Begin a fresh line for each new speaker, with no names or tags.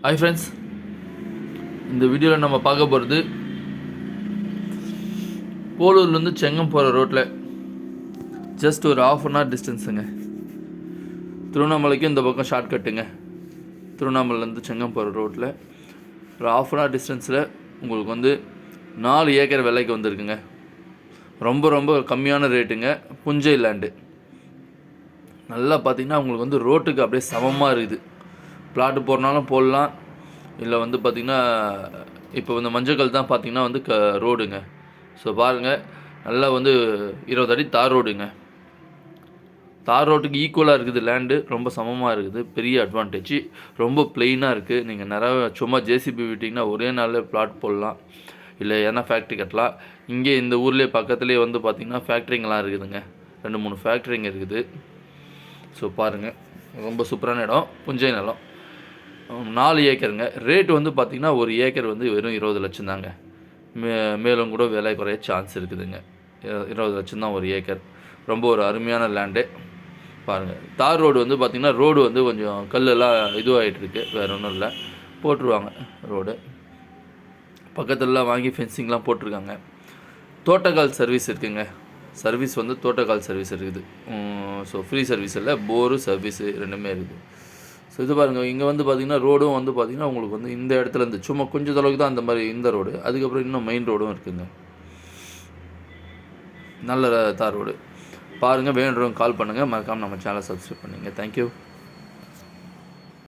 Hi friends, இந்த வீடியோவில் நம்ம பார்க்க போகிறது போலூர்லேருந்து செங்கம் போகிற ரோட்டில் ஜஸ்ட் ஒரு ½ டிஸ்டன்ஸுங்க. திருவண்ணாமலைக்கு இந்த பக்கம் ஷார்ட்கட்டுங்க. திருவண்ணாமலைலேருந்து செங்கம் போகிற ரோட்டில் ஒரு ½ டிஸ்டன்ஸில் உங்களுக்கு 4 ஏக்கர் விலைக்கு வந்திருக்குங்க. ரொம்ப கம்மியான ரேட்டுங்க. புஞ்சை லேண்டு நல்லா பார்த்திங்கன்னா உங்களுக்கு ரோட்டுக்கு அப்படியே சமமாக இருக்குது. பிளாட்டு போடுறனாலும் போடலாம், இல்லை பார்த்திங்கன்னா இப்போ மஞ்சள் தான் பார்த்திங்கன்னா ரோடுங்க. ஸோ பாருங்கள், நல்லா 20 அடி தார் ரோடுங்க. தார் ரோட்டுக்கு ஈக்குவலாக இருக்குது லேண்டு. ரொம்ப சமமாக இருக்குது. பெரிய அட்வான்டேஜ். ரொம்ப பிளெயினாக இருக்குது. நீங்கள் நிறைய சும்மா ஜேசிபி விட்டிங்கன்னா ஒரே நாளில் பிளாட் போடலாம், இல்லை ஏன்னா ஃபேக்ட்ரி கட்டலாம். இங்கே இந்த ஊர்லேயே பக்கத்துலேயே பார்த்திங்கன்னா ஃபேக்ட்ரிங்கெலாம் இருக்குதுங்க. 2-3 ஃபேக்ட்ரிங்க இருக்குது. ஸோ பாருங்கள், ரொம்ப சூப்பரான இடம். புஞ்சை நிலம். 4 ஏக்கருங்க. ரேட்டு பார்த்திங்கன்னா ஒரு ஏக்கர் வெறும் 20 லட்சம் தாங்க. மேலும் கூட விலை குறைய சான்ஸ் இருக்குதுங்க. 20 லட்சம் தான் ஒரு ஏக்கர். ரொம்ப ஒரு அருமையான லேண்டு. பாருங்கள், தார் ரோடு பார்த்திங்கன்னா ரோடு கொஞ்சம் கல்லெல்லாம் இதுவாகிட்டுருக்கு. வேறு ஒன்றும் இல்லை, போட்டுருவாங்க ரோடு. பக்கத்துலலாம் வாங்கி ஃபென்சிங்லாம் போட்டிருக்காங்க. தோட்டக்கால் சர்வீஸ் இருக்குதுங்க. சர்வீஸ் தோட்டக்கால் சர்வீஸ் இருக்குது. ஸோ ஃப்ரீ சர்வீஸ் இல்லை, போரு சர்வீஸு ரெண்டுமே இருக்குது. ஸோ இது பாருங்கள், இங்கே பார்த்திங்கன்னா ரோடும் பார்த்திங்கன்னா உங்களுக்கு இந்த இடத்துல இருந்து சும்மா கொஞ்சம் தொலைவுக்கு தான் அந்த மாதிரி இந்த ரோடு. அதுக்கப்புறம் இன்னும் மெயின் ரோடும் இருக்குதுங்க. நல்ல தார் ரோடு. பாருங்கள், வேணுறவங்க கால் பண்ணுங்கள். மறக்காமல் நம்ம சேனலை சப்ஸ்கிரைப் பண்ணுங்கள். தேங்க்யூ.